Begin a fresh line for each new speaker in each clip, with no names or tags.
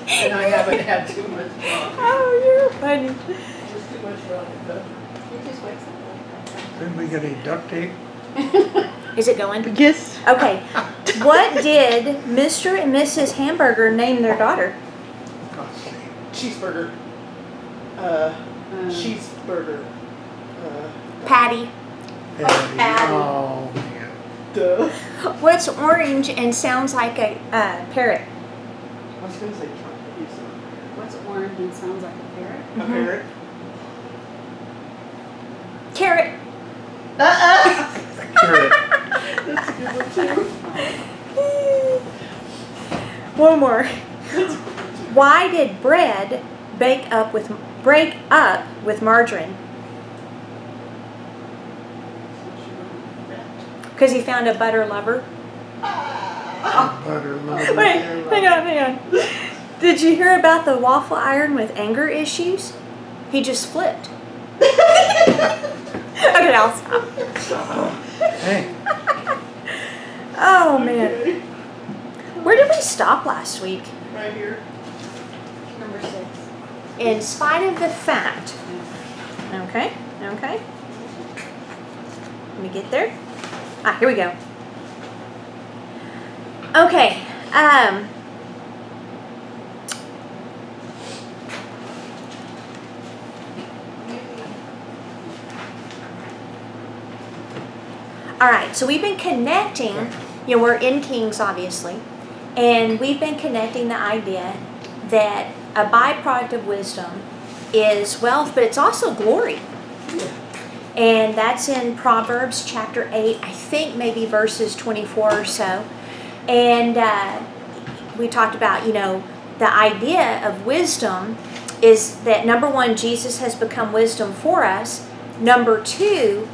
And I haven't had too much coffee.
Oh, you're funny.
Just too much coffee, but it just wakes up.
Didn't we get any duct tape?
Is it going?
Yes.
Okay. What did Mr. and Mrs. Hamburger name their daughter?
God's sake.
Cheeseburger. Cheeseburger.
Patty.
Patty. Oh, man.
Duh.
What's orange and sounds like a parrot?
I was going to say chocolate.
What's orange and sounds like a parrot?
A parrot?
Carrot.
Carrot.
That's a good one, too.
One more. Why did bread break up with margarine? Because he found a butter lover.
Butter, love.
Wait, hang on. Did you hear about the waffle iron with anger issues? He just flipped. Okay, I'll stop.
Hey.
Oh, man. Where did we stop last week?
Right here.
Number 6.
In spite of the fact. Okay. Let me get there. Ah, here we go. Okay. All right, so we've been connecting, we're in Kings, obviously, and we've been connecting the idea that a byproduct of wisdom is wealth, but it's also glory. And that's in Proverbs chapter 8, I think maybe verses 24 or so. And we talked about, the idea of wisdom is that, number one, Jesus has become wisdom for us. Number two,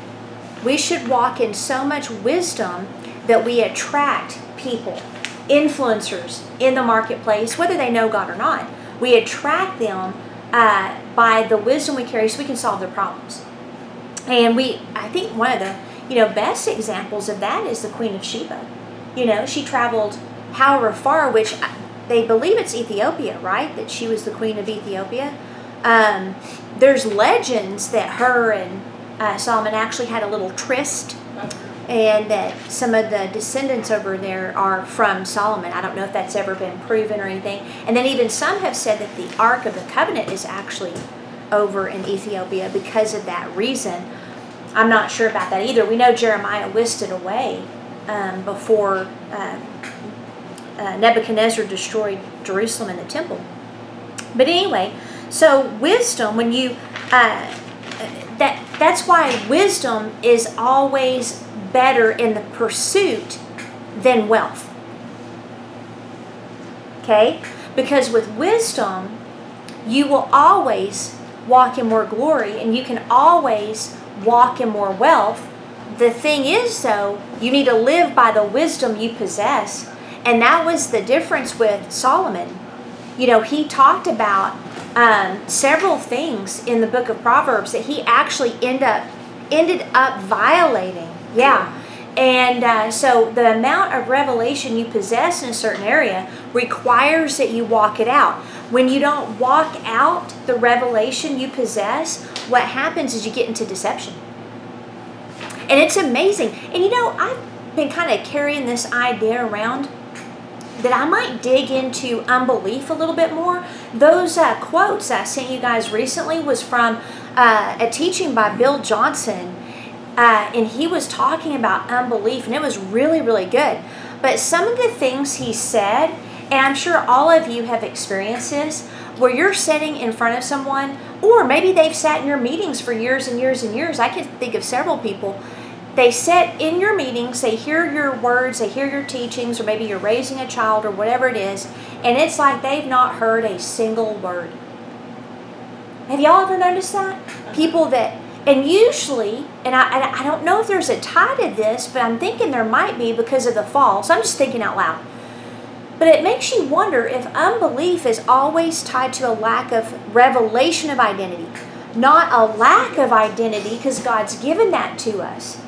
we should walk in so much wisdom that we attract people, influencers in the marketplace, whether they know God or not. We attract them by the wisdom we carry so we can solve their problems. And I think one of the, best examples of that is the Queen of Sheba. She traveled however far, which they believe it's Ethiopia, right? That she was the Queen of Ethiopia. There's legends that her and Solomon actually had a little tryst, and that some of the descendants over there are from Solomon. I don't know if that's ever been proven or anything. And then even some have said that the Ark of the Covenant is actually over in Ethiopia because of that reason. I'm not sure about that either. We know Jeremiah whisked it away before Nebuchadnezzar destroyed Jerusalem and the temple. But anyway, so wisdom, when you that's why wisdom is always better in the pursuit than wealth. Okay? Because with wisdom, you will always walk in more glory, and you can always walk in more wealth. The thing is, though, you need to live by the wisdom you possess. And that was the difference with Solomon. He talked about several things in the book of Proverbs that he actually ended up violating. Yeah. And so the amount of revelation you possess in a certain area requires that you walk it out. When you don't walk out the revelation you possess, what happens is you get into deception. And it's amazing. And I've been kind of carrying this idea around that I might dig into unbelief a little bit more. Those quotes I sent you guys recently was from a teaching by Bill Johnson. And he was talking about unbelief, and it was really, really good. But some of the things he said, and I'm sure all of you have experienced this, where you're sitting in front of someone, or maybe they've sat in your meetings for years and years and years. I can think of several people. They sit in your meetings, they hear your words, they hear your teachings, or maybe you're raising a child or whatever it is, and it's like they've not heard a single word. Have y'all ever noticed that? People that, and usually, and I don't know if there's a tie to this, but I'm thinking there might be because of the fall, so I'm just thinking out loud. But it makes you wonder if unbelief is always tied to a lack of revelation of identity. Not a lack of identity, because God's given that to us.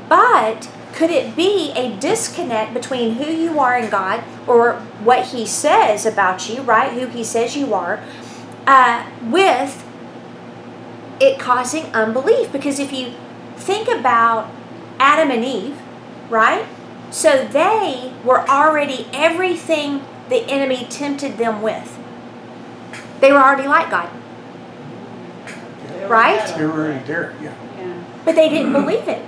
But Could it be a disconnect between who you are in God, or what He says about you, right? Who He says you are, with it causing unbelief? Because if you think about Adam and Eve, right? So they were already everything the enemy tempted them with. They were already like God. Right?
They were already there, yeah.
But they didn't believe it.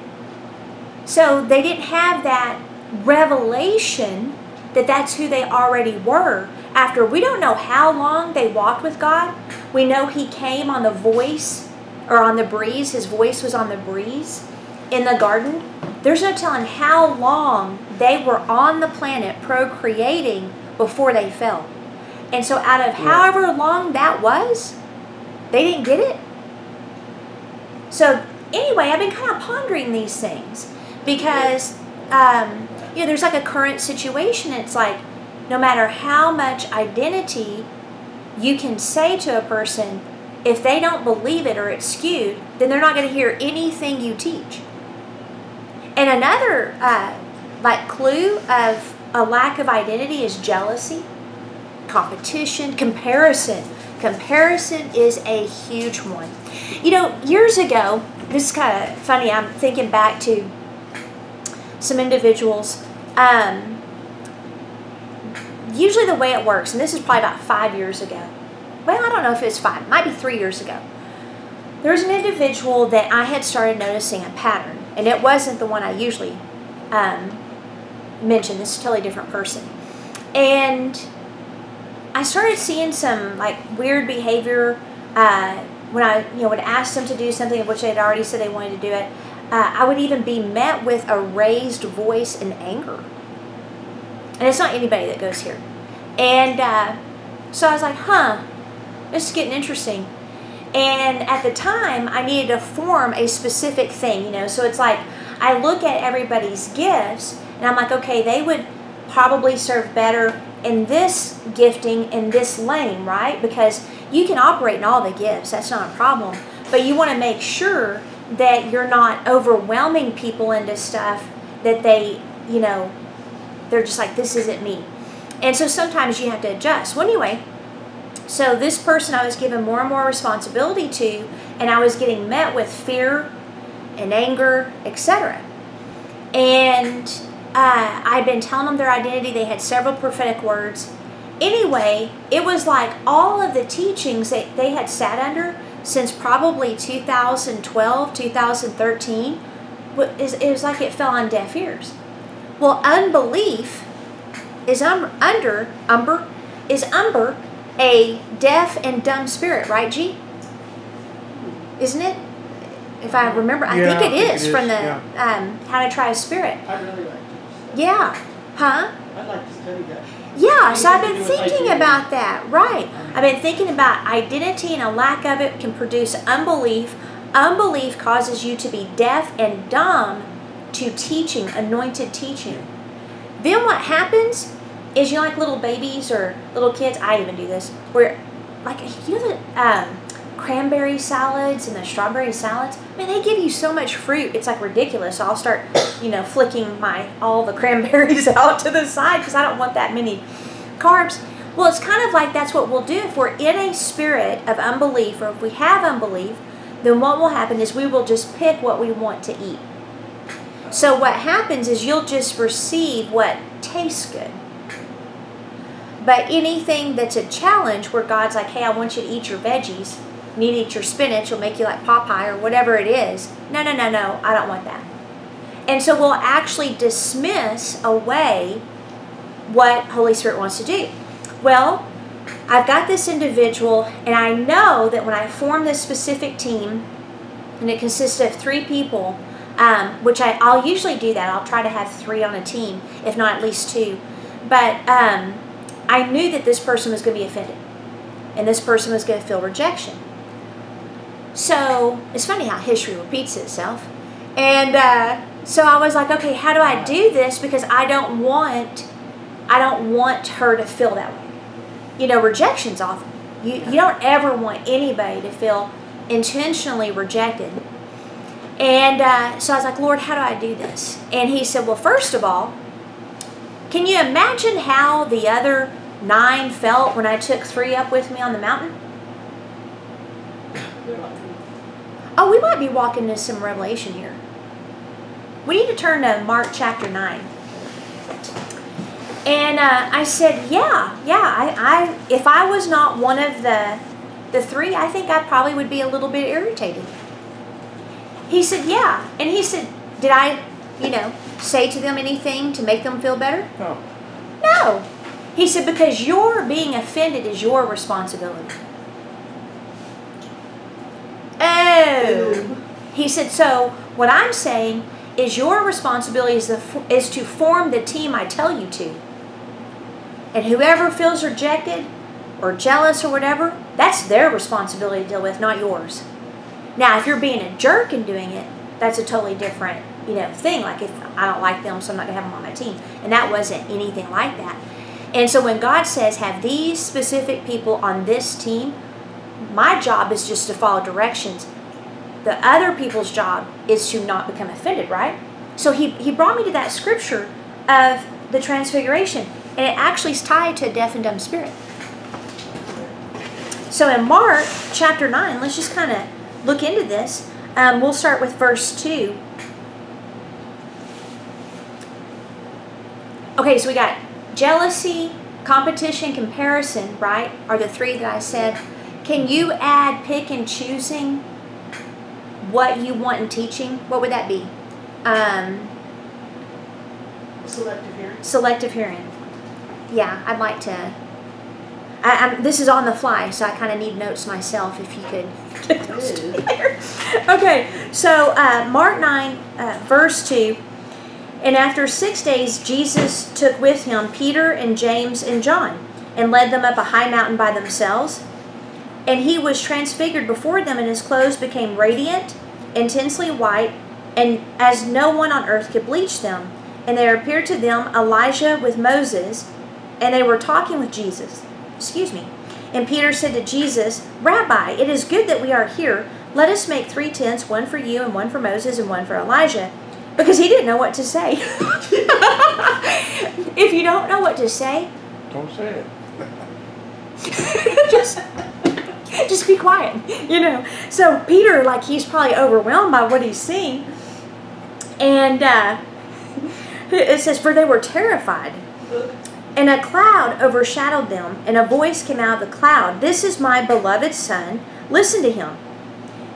So they didn't have that revelation that that's who they already were. After, we don't know how long they walked with God. We know He came on the voice, or on the breeze. His voice was on the breeze in the garden. There's no telling how long they were on the planet procreating before they fell. And so out of however long that was, they didn't get it. So anyway, I've been kind of pondering these things because, there's like a current situation. It's like, no matter how much identity you can say to a person, if they don't believe it or it's skewed, then they're not going to hear anything you teach. And another clue of a lack of identity is jealousy, competition, comparison. Comparison is a huge one. Years ago, this is kind of funny, I'm thinking back to some individuals. Usually the way it works, and this is probably about 5 years ago. Well, I don't know if it's 5. It might be 3 years ago. There was an individual that I had started noticing a pattern. And it wasn't the one I usually mention. This is a totally different person. And I started seeing some weird behavior when I would ask them to do something of which they had already said they wanted to do it. I would even be met with a raised voice and anger. And it's not anybody that goes here. And so I was like, this is getting interesting. And at the time, I needed to form a specific thing, So it's like, I look at everybody's gifts, and I'm like, okay, they would probably serve better in this gifting, in this lane, right? Because you can operate in all the gifts. That's not a problem. But you want to make sure that you're not overwhelming people into stuff that they, they're just like, this isn't me. And so sometimes you have to adjust. Well, anyway, so this person I was given more and more responsibility to, and I was getting met with fear and anger, etc. And I'd been telling them their identity. They had several prophetic words. Anyway, it was like all of the teachings that they had sat under since probably 2012, 2013, it was like it fell on deaf ears. Well, unbelief is under a deaf and dumb spirit, right, G? Isn't it? If I remember, I think it is from the How to Try a Spirit.
I really like to.
Yeah. Huh?
I'd like to study that.
Yeah, so I've been thinking about that, right. I've been thinking about identity, and a lack of it can produce unbelief. Unbelief causes you to be deaf and dumb to teaching, anointed teaching. Then what happens is, like little babies or little kids, I even do this, where the cranberry salads and the strawberry salads, man, they give you so much fruit, it's like ridiculous. So I'll start, flicking all the cranberries out to the side because I don't want that many carbs. Well, it's kind of like that's what we'll do if we're in a spirit of unbelief, or if we have unbelief, then what will happen is we will just pick what we want to eat. So what happens is you'll just receive what tastes good. But anything that's a challenge where God's like, hey, I want you to eat your veggies, you need to eat your spinach, it'll make you like Popeye or whatever it is. No, I don't want that. And so we'll actually dismiss away what Holy Spirit wants to do. Well, I've got this individual, and I know that when I form this specific team, and it consists of 3 people, which I'll usually do that. I'll try to have 3 on a team, if not at least 2. But I knew that this person was going to be offended, and this person was going to feel rejection. So it's funny how history repeats itself. And so I was like, okay, how do I do this? Because I don't want her to feel that way. Rejection's awful. You don't ever want anybody to feel intentionally rejected. And so I was like, Lord, how do I do this? And he said, well, first of all, can you imagine how the other 9 felt when I took 3 up with me on the mountain? Oh, we might be walking into some revelation here. We need to turn to Mark chapter 9. And I said, I if I was not one of the 3, I think I probably would be a little bit irritated. He said, yeah. And he said, did I, say to them anything to make them feel better?
No.
No. He said, because your being offended is your responsibility. Oh. He said, so what I'm saying is your responsibility is to form the team I tell you to. And whoever feels rejected or jealous or whatever, that's their responsibility to deal with, not yours. Now, if you're being a jerk and doing it, that's a totally different, thing. Like if I don't like them, so I'm not going to have them on my team. And that wasn't anything like that. And so when God says, have these specific people on this team, my job is just to follow directions. The other people's job is to not become offended, right? So he brought me to that scripture of the transfiguration. And it actually is tied to a deaf and dumb spirit. So in Mark chapter 9, let's just kind of look into this. We'll start with verse 2. Okay, so we got jealousy, competition, comparison, right? Are the 3 that I said. Can you add pick and choosing what you want in teaching? What would that be?
Selective hearing.
Selective hearing. Yeah, I'd like to. This is on the fly, so I kind of need notes myself if you could get those together. Okay, so Mark 9, verse 2. And after 6 days, Jesus took with him Peter and James and John and led them up a high mountain by themselves. And he was transfigured before them, and his clothes became radiant, intensely white, and as no one on earth could bleach them. And there appeared to them Elijah with Moses, and they were talking with Jesus. And Peter said to Jesus, Rabbi, it is good that we are here. Let us make 3 tents, one for you, and one for Moses, and one for Elijah. Because he didn't know what to say. If you don't know what to say,
Don't say
just
it.
just be quiet, So Peter, he's probably overwhelmed by what he's seeing. And it says, for they were terrified. And a cloud overshadowed them, and a voice came out of the cloud, This is my beloved Son, listen to him.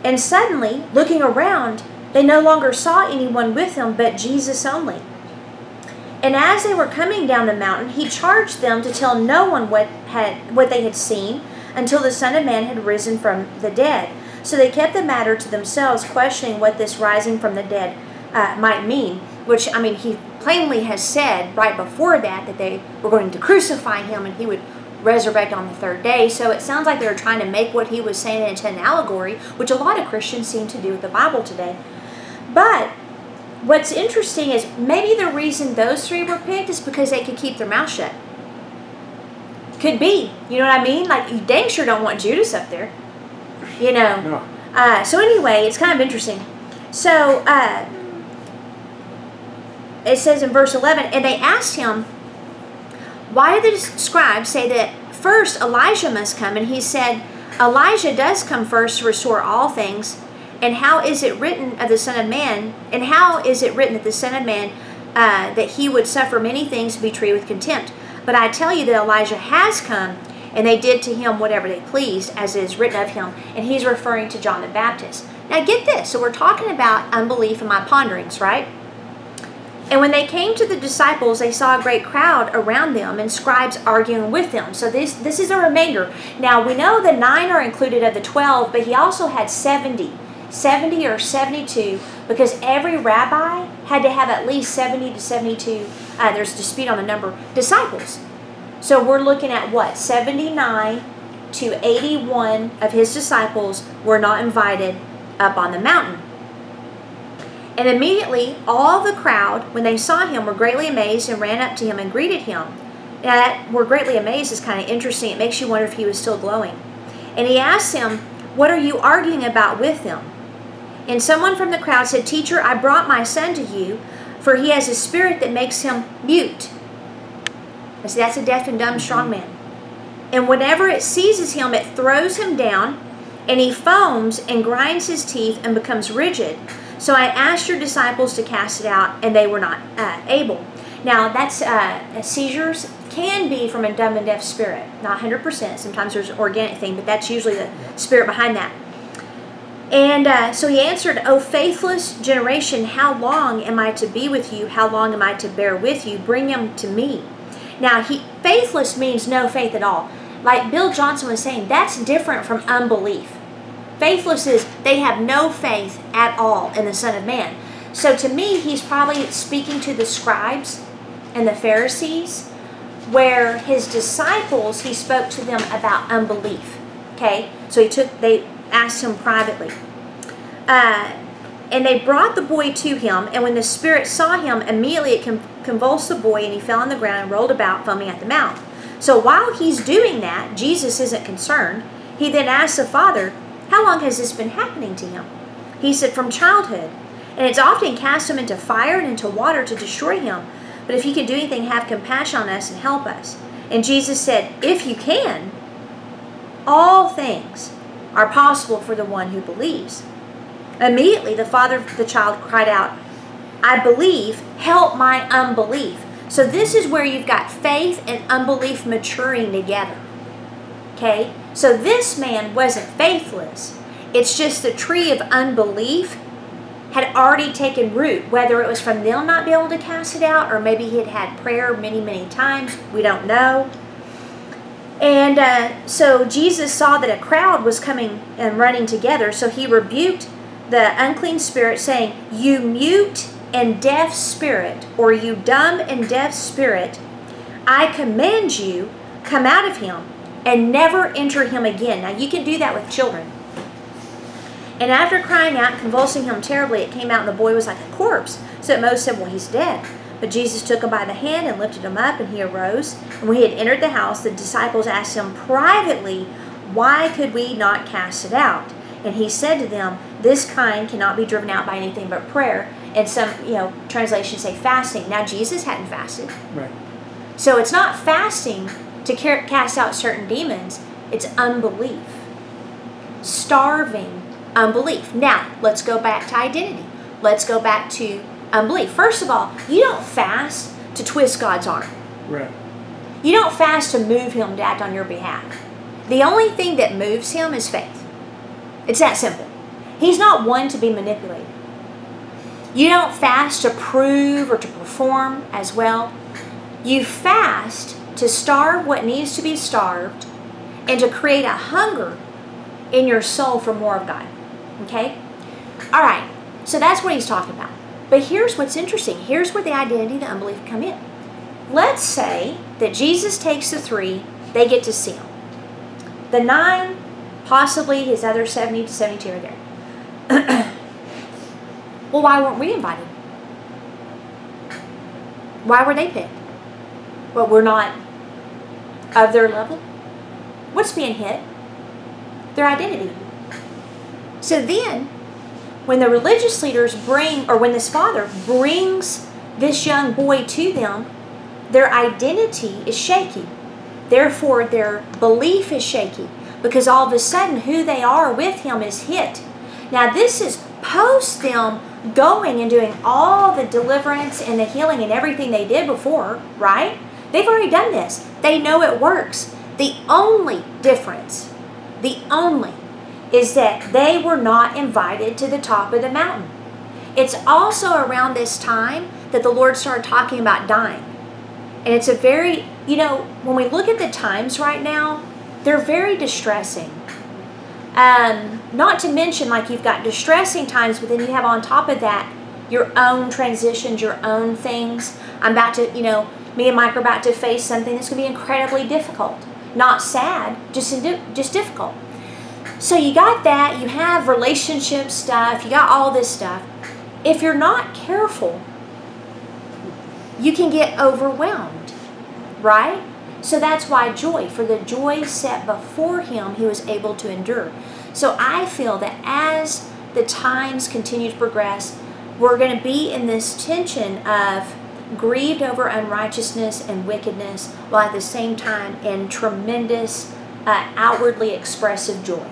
And suddenly, looking around, they no longer saw anyone with them but Jesus only. And as they were coming down the mountain, he charged them to tell no one what they had seen until the Son of Man had risen from the dead. So they kept the matter to themselves, questioning what this rising from the dead might mean. Which, he plainly has said right before that they were going to crucify him and he would resurrect on the 3rd day. So it sounds like they were trying to make what he was saying into an allegory, which a lot of Christians seem to do with the Bible today. But what's interesting is maybe the reason those 3 were picked is because they could keep their mouth shut. Could be. You know what I mean? You dang sure don't want Judas up there.
No.
So anyway, it's kind of interesting. So it says in verse 11, and they asked him, why did the scribes say that first Elijah must come? And he said, Elijah does come first to restore all things. And how is it written of the Son of Man? And how is it written that the Son of Man, that he would suffer many things and be treated with contempt? But I tell you that Elijah has come, and they did to him whatever they pleased, as it is written of him. And he's referring to John the Baptist. Now get this. So we're talking about unbelief in my ponderings, right? And when they came to the disciples, they saw a great crowd around them and scribes arguing with them. So this is a remainder. Now we know the 9 are included of the 12, but he also had 70 or 72, because every rabbi had to have at least 70 to 72, there's a dispute on the number, disciples. So we're looking at what? 79 to 81 of his disciples were not invited up on the mountain. And immediately all the crowd, when they saw him, were greatly amazed and ran up to him and greeted him. Now that "were greatly amazed" is kind of interesting. It makes you wonder if he was still glowing. And he asked him, what are you arguing about with them? And someone from the crowd said, "Teacher, I brought my son to you, for he has a spirit that makes him mute." See, that's a deaf and dumb strong man. "And whenever it seizes him, it throws him down, and he foams and grinds his teeth and becomes rigid. So I asked your disciples to cast it out, and they were not able." Now, that's seizures can be from a dumb and deaf spirit. Not 100%. Sometimes there's an organic thing, but that's usually the spirit behind that. And so he answered, "O faithless generation, how long am I to be with you? How long am I to bear with you? Bring him to me." Now, faithless means no faith at all. Like Bill Johnson was saying, that's different from unbelief. Faithless is they have no faith at all in the Son of Man. So to me, he's probably speaking to the scribes and the Pharisees, where his disciples, he spoke to them about unbelief. Okay? So they asked him privately. And they brought the boy to him, and when the spirit saw him, immediately it convulsed the boy, and he fell on the ground and rolled about, foaming at the mouth. So while he's doing that, Jesus isn't concerned. He then asks the father, "How long has this been happening to him?" He said, "From childhood. And it's often cast him into fire and into water to destroy him. But if he can do anything, have compassion on us and help us." And Jesus said, "If you can, all things are possible for the one who believes." Immediately the father of the child cried out, "I believe, help my unbelief." So this is where you've got faith and unbelief maturing together. Okay? So this man wasn't faithless. It's just the tree of unbelief had already taken root, whether it was from them not being able to cast it out, or maybe he had had prayer many, many times. We don't know. And so Jesus saw that a crowd was coming and running together, so he rebuked the unclean spirit, saying, "You mute and deaf spirit, or you dumb and deaf spirit, I command you, come out of him and never enter him again." Now you can do that with children. And after crying out, convulsing him terribly, it came out, and the boy was like a corpse. So most said, "Well, he's dead." But Jesus took him by the hand and lifted him up, and he arose. And when he had entered the house, the disciples asked him privately, "Why could we not cast it out?" And he said to them, "This kind cannot be driven out by anything but prayer." And some, translations say fasting. Now, Jesus hadn't fasted.
Right.
So it's not fasting to cast out certain demons. It's unbelief. Starving unbelief. Now, let's go back to identity. Let's go back to unbelief. First of all, you don't fast to twist God's arm.
Right.
You don't fast to move him to act on your behalf. The only thing that moves him is faith. It's that simple. He's not one to be manipulated. You don't fast to prove or to perform as well. You fast to starve what needs to be starved and to create a hunger in your soul for more of God. Okay? All right. So that's what he's talking about. But here's what's interesting. Here's where the identity and the unbelief come in. Let's say that Jesus takes the 3, they get to see him. The 9, possibly his other 70 to 72 are there. Well, why weren't we invited? Why were they picked? Well, we're not of their level. What's being hit? Their identity. So then, when the religious leaders when this father brings this young boy to them, their identity is shaky. Therefore, their belief is shaky, because all of a sudden who they are with him is hit. Now, this is post them going and doing all the deliverance and the healing and everything they did before, right? They've already done this. They know it works. The only difference, is that they were not invited to the top of the mountain. It's also around this time that the Lord started talking about dying. And it's a very, when we look at the times right now, they're very distressing. Not to mention, like, you've got distressing times, but then you have on top of that your own transitions, your own things. I'm about to, me and Mike are about to face something that's going to be incredibly difficult. Not sad, just difficult. So you got that, you have relationship stuff, you got all this stuff. If you're not careful, you can get overwhelmed, right? So that's why joy, for the joy set before him, he was able to endure. So I feel that as the times continue to progress, we're going to be in this tension of grieved over unrighteousness and wickedness, while at the same time in tremendous outwardly expressive joy,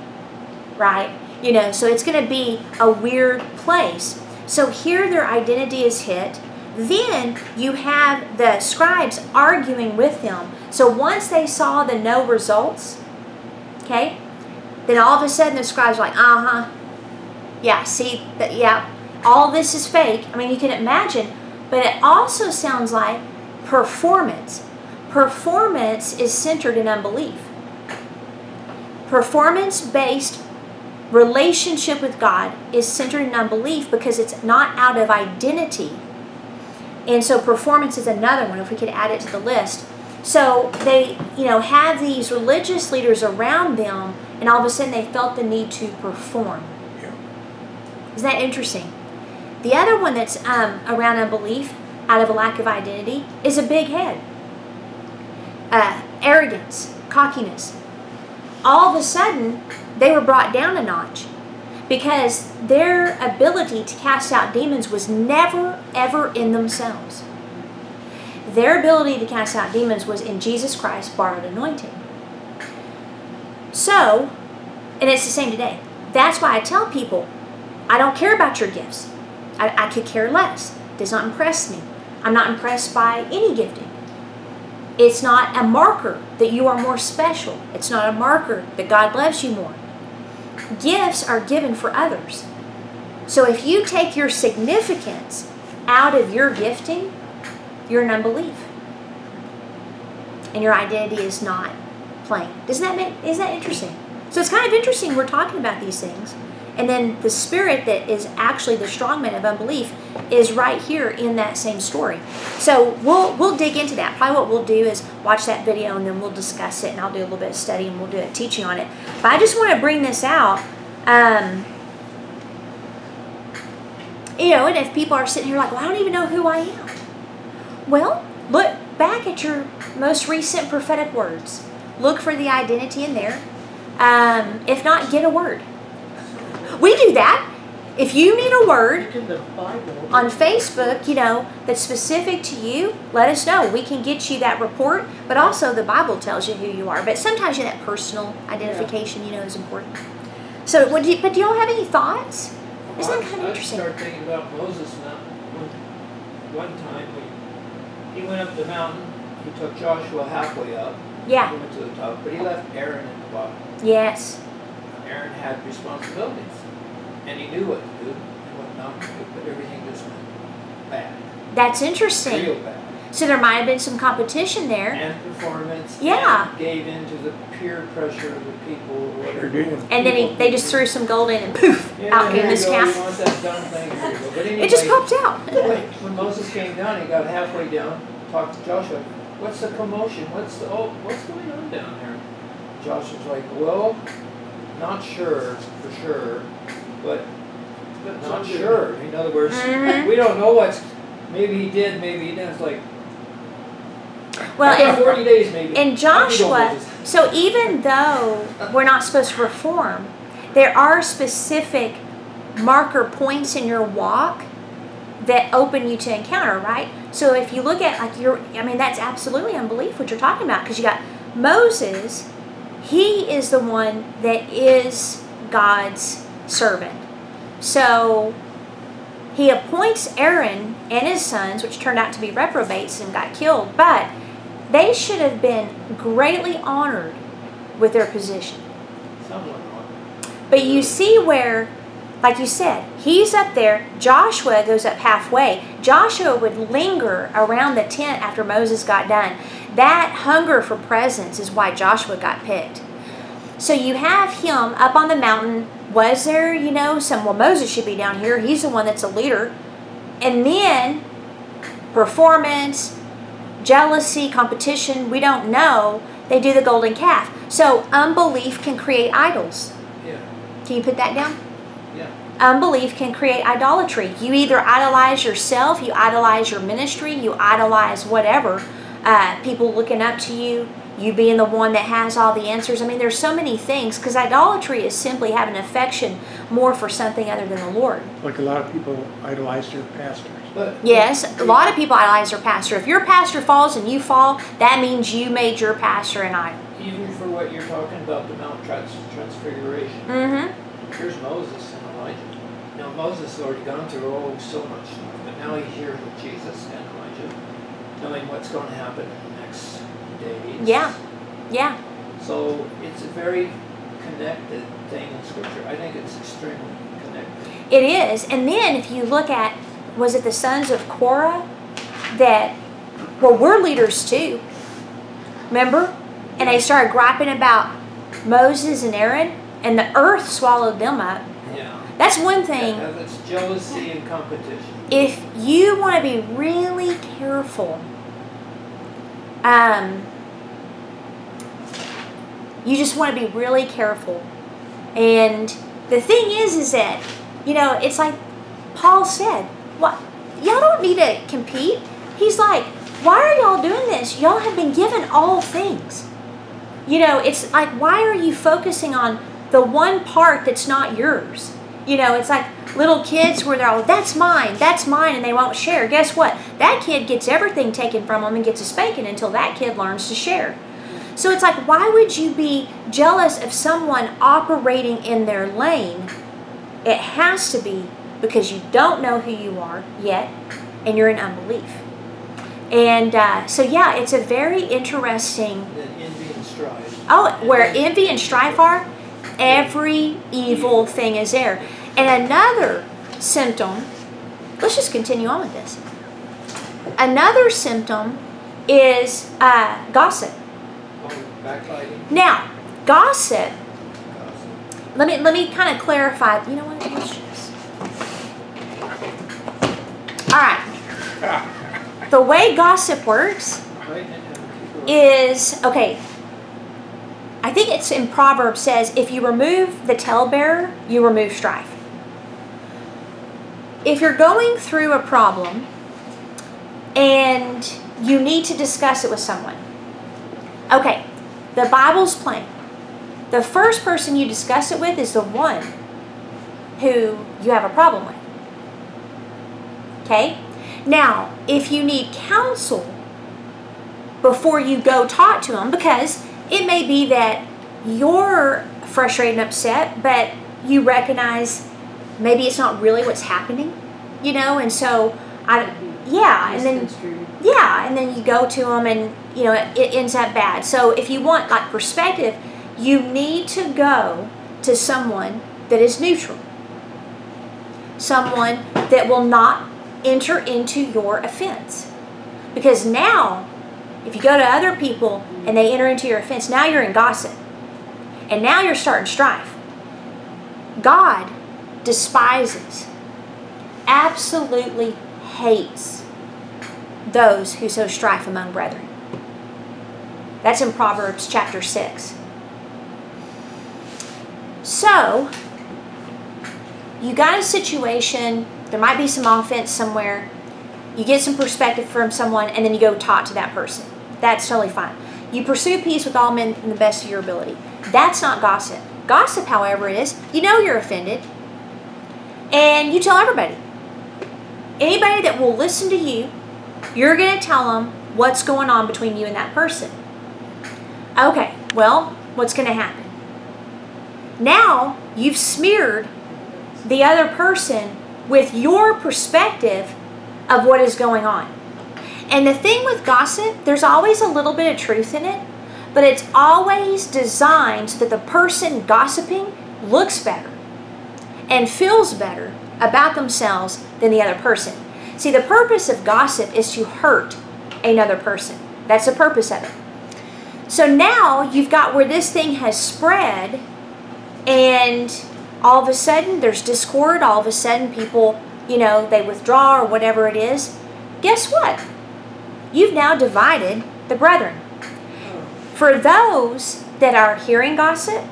right? You know, so it's going to be a weird place. So here their identity is hit. Then you have the scribes arguing with them. So once they saw the no results, okay, then all of a sudden the scribes are like, yeah, see, yeah, all this is fake. I mean, you can imagine, but it also sounds like performance. Performance is centered in unbelief. Performance-based relationship with God is centered in unbelief because it's not out of identity. And so performance is another one, if we could add it to the list. So they, you know, have these religious leaders around them, and all of a sudden they felt the need to perform.
Yeah.
Isn't that interesting? The other one that's around unbelief, out of a lack of identity, is a big head. Arrogance, cockiness. All of a sudden, they were brought down a notch because their ability to cast out demons was never, ever in themselves. Their ability to cast out demons was in Jesus Christ's borrowed anointing. So, and it's the same today. That's why I tell people, I don't care about your gifts. I could care less. It does not impress me. I'm not impressed by any gifting. It's not a marker that you are more special. It's not a marker that God loves you more. Gifts are given for others. So if you take your significance out of your gifting, you're in unbelief. And your identity is not plain. Is that interesting? So it's kind of interesting we're talking about these things. And then the spirit that is actually the strongman of unbelief is right here in that same story. So we'll dig into that. Probably what we'll do is watch that video and then we'll discuss it, and I'll do a little bit of study and we'll do a teaching on it. But I just want to bring this out. You know, and if people are sitting here like, well, I don't even know who I am. Well, look back at your most recent prophetic words. Look for the identity in there. If not, get a word. We do that. If you need a word on Facebook, you know, that's specific to you, let us know. We can get you that report, but also the Bible tells you who you are. But sometimes that personal identification, you know, is important. So, but do y'all have any thoughts? Isn't that kind of interesting?
I started thinking about Moses now. One time he went up the mountain, he took Joshua halfway up.
Yeah.
He went to the top, but he left Aaron in the bottom.
Yes.
Aaron had responsibilities. And he knew what to do and what not to do, but everything just went bad.
That's interesting.
Real bad.
So there might have been some competition there.
And performance.
Yeah.
And gave in to the peer pressure of the people.
Sure did.
And then they just threw some gold in and poof, out came this calf.
You want that dumb thing. But anyway,
It just popped out.
When Moses came down, he got halfway down, talked to Joshua. What's the commotion? What's going on down there? Joshua's like, well, not sure for sure, but not sure. In other words, we don't know what's. Maybe he did, maybe he didn't. It's like,
Well,
40 days maybe.
in Joshua, so even though we're not supposed to perform, there are specific marker points in your walk that open you to encounter, right? So if you look at that's absolutely unbelief what you're talking about, because you got Moses, he is the one that is God's servant. So he appoints Aaron and his sons, which turned out to be reprobates and got killed, but they should have been greatly honored with their position.
Somewhat.
But you see where, like you said, he's up there, Joshua goes up halfway. Joshua would linger around the tent after Moses got done. That hunger for presence is why Joshua got picked. So you have him up on the mountain. Was there, Moses should be down here. He's the one that's a leader. And then performance, jealousy, competition, we don't know. They do the golden calf. So unbelief can create idols.
Yeah.
Can you put that down?
Yeah.
Unbelief can create idolatry. You either idolize yourself, you idolize your ministry, you idolize whatever. people looking up to you, you being the one that has all the answers. I mean, there's so many things, because idolatry is simply having affection more for something other than the Lord.
Like a lot of people idolize their pastors.
Yes, a lot of people idolize their pastor. If your pastor falls and you fall, that means you made your pastor an idol.
Even for what you're talking about, the Mount Transfiguration.
Mm-hmm.
Here's Moses and Elijah. Now, Moses has already gone through so much stuff, but now he's here with Jesus and Elijah, knowing what's going to happen in the next days.
Yeah, yeah.
So it's a very connected thing in Scripture. I think it's extremely connected.
It is. And then if you look at, was it the sons of Korah that, well, we're leaders too. Remember? And they started griping about Moses and Aaron, and the earth swallowed them up.
Yeah.
That's one thing.
Yeah, that's jealousy and competition.
If you want to be really careful, you just want to be really careful. And the thing is that, you know, it's like Paul said, what, y'all don't need to compete. He's like, why are y'all doing this? Y'all have been given all things. You know, it's like, why are you focusing on the one part that's not yours? You know, it's like little kids where they're all, that's mine, and they won't share. Guess what? That kid gets everything taken from them and gets a spanking until that kid learns to share. So it's like, why would you be jealous of someone operating in their lane? It has to be because you don't know who you are yet, and you're in unbelief. And so, yeah, it's a very interesting...
Then envy and strife.
Oh, where envy and strife are, every evil thing is there. And another symptom, let's just continue on with this. Another symptom is gossip.
Oh, backbiting.
Now, gossip, let me kind of clarify. You know what? Let's just... All right. The way gossip works is, okay, I think it's in Proverbs says, if you remove the talebearer, you remove strife. If you're going through a problem and you need to discuss it with someone, okay, the Bible's plain. The first person you discuss it with is the one who you have a problem with. Okay? Now, if you need counsel before you go talk to them, because it may be that you're frustrated and upset, but you recognize maybe it's not really what's happening, you know, and so, and then you go to them and, you know, it ends up bad. So if you want, like, perspective, you need to go to someone that is neutral. Someone that will not enter into your offense. Because now, if you go to other people and they enter into your offense, now you're in gossip. And now you're starting strife. God despises, absolutely hates those who sow strife among brethren. That's in Proverbs chapter 6. So, you got a situation, there might be some offense somewhere, you get some perspective from someone, and then you go talk to that person. That's totally fine. You pursue peace with all men in the best of your ability. That's not gossip. Gossip, however, is, you know you're offended, and you tell everybody. Anybody that will listen to you, you're going to tell them what's going on between you and that person. Okay, well, what's going to happen? Now, you've smeared the other person with your perspective of what is going on. And the thing with gossip, there's always a little bit of truth in it, but it's always designed so that the person gossiping looks better and feels better about themselves than the other person. See, the purpose of gossip is to hurt another person. That's the purpose of it. So now you've got where this thing has spread, and all of a sudden there's discord. All of a sudden people, you know, they withdraw or whatever it is. Guess what? You've now divided the brethren. For those that are hearing gossip,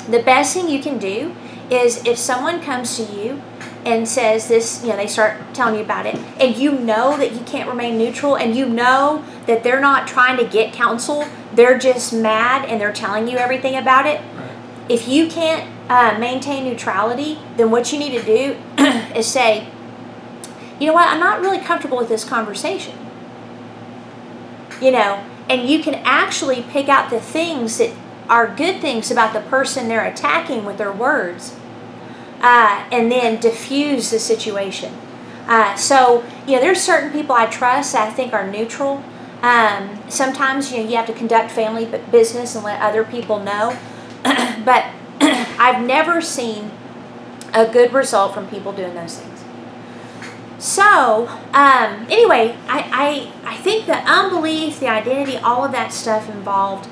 the best thing you can do is if someone comes to you and says this, you know, they start telling you about it, and you know that you can't remain neutral, and you know that they're not trying to get counsel, they're just mad and they're telling you everything about it.
Right.
If you can't maintain neutrality, then what you need to do is say, you know what, I'm not really comfortable with this conversation. You know, and you can actually pick out the things that are good things about the person they're attacking with their words, and then diffuse the situation. So, you know, there's certain people I trust that I think are neutral. Sometimes, you know, you have to conduct family business and let other people know. But I've never seen a good result from people doing those things. So, anyway, I think the unbelief, the identity, all of that stuff involved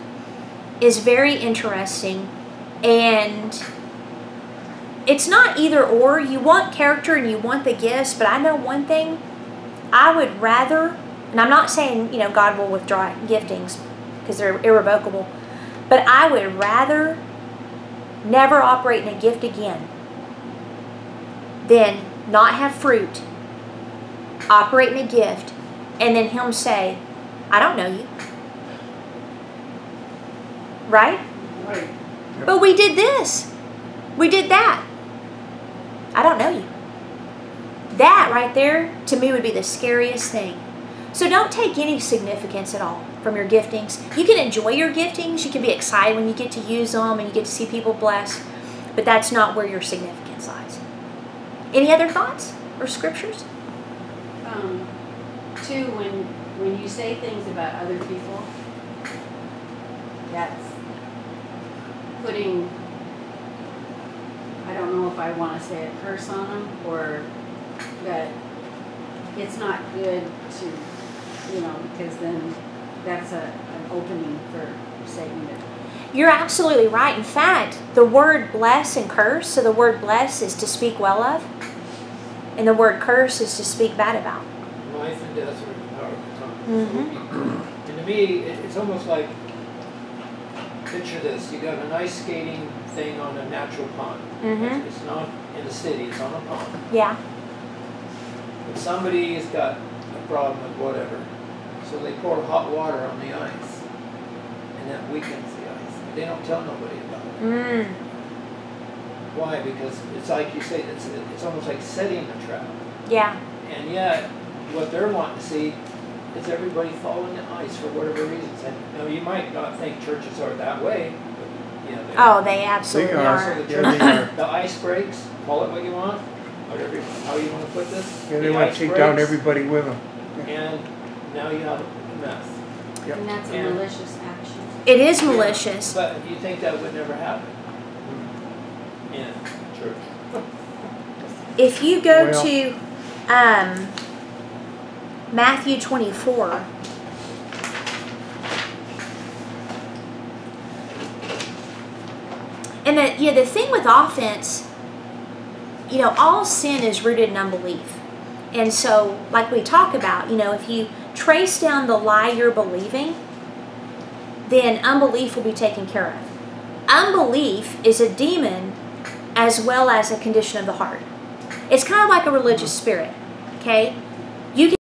is very interesting. And it's not either or. You want character and you want the gifts, but I know one thing. I would rather, and I'm not saying, you know, God will withdraw giftings because they're irrevocable, but I would rather never operate in a gift again than not have fruit, operate in a gift, and then Him say, I don't know you. Right?
Right.
But we did this. We did that. I don't know you. That right there, to me, would be the scariest thing. So don't take any significance at all from your giftings. You can enjoy your giftings. You can be excited when you get to use them and you get to see people blessed. But that's not where your significance lies. Any other thoughts or scriptures?
Too, when you say things about other people, that's putting, I don't know if I want to say a curse on them, or that it's not good to, you know, because then that's an opening for Satan to.
You're absolutely right. In fact, the word bless and curse, so the word bless is to speak well of, and the word curse is to speak bad about.
Life and death are in the power of the tongue.
Mm-hmm.
And to me, it's almost like, picture this, you got a nice skating thing on a natural pond.
Mm-hmm.
It's not in the city, it's on a pond.
Yeah.
But somebody's got a problem with whatever. So they pour hot water on the ice. And that weakens the ice. But they don't tell nobody about it.
Mm.
Why? Because it's like you say, it's almost like setting a trap.
Yeah.
And yet, what they're wanting to see is everybody fall in the ice for whatever reasons. And you know, you might not think churches are that way, but you know,
Oh, they absolutely
They are.
are.
So the
Yeah,
church,
they are.
the ice breaks, call it what you want, whatever, how you want to put this.
Yeah, they
the
want
ice
to take down
breaks,
everybody with them.
And now you have a mess.
Yep.
And that's a
And-
malicious action.
It is malicious.
But you think that would never happen in church?
If you go
Well-
to Matthew 24, and the thing with offense, you know, all sin is rooted in unbelief. And so, like we talk about, you know, if you trace down the lie you're believing, then unbelief will be taken care of. Unbelief is a demon as well as a condition of the heart. It's kind of like a religious spirit, okay?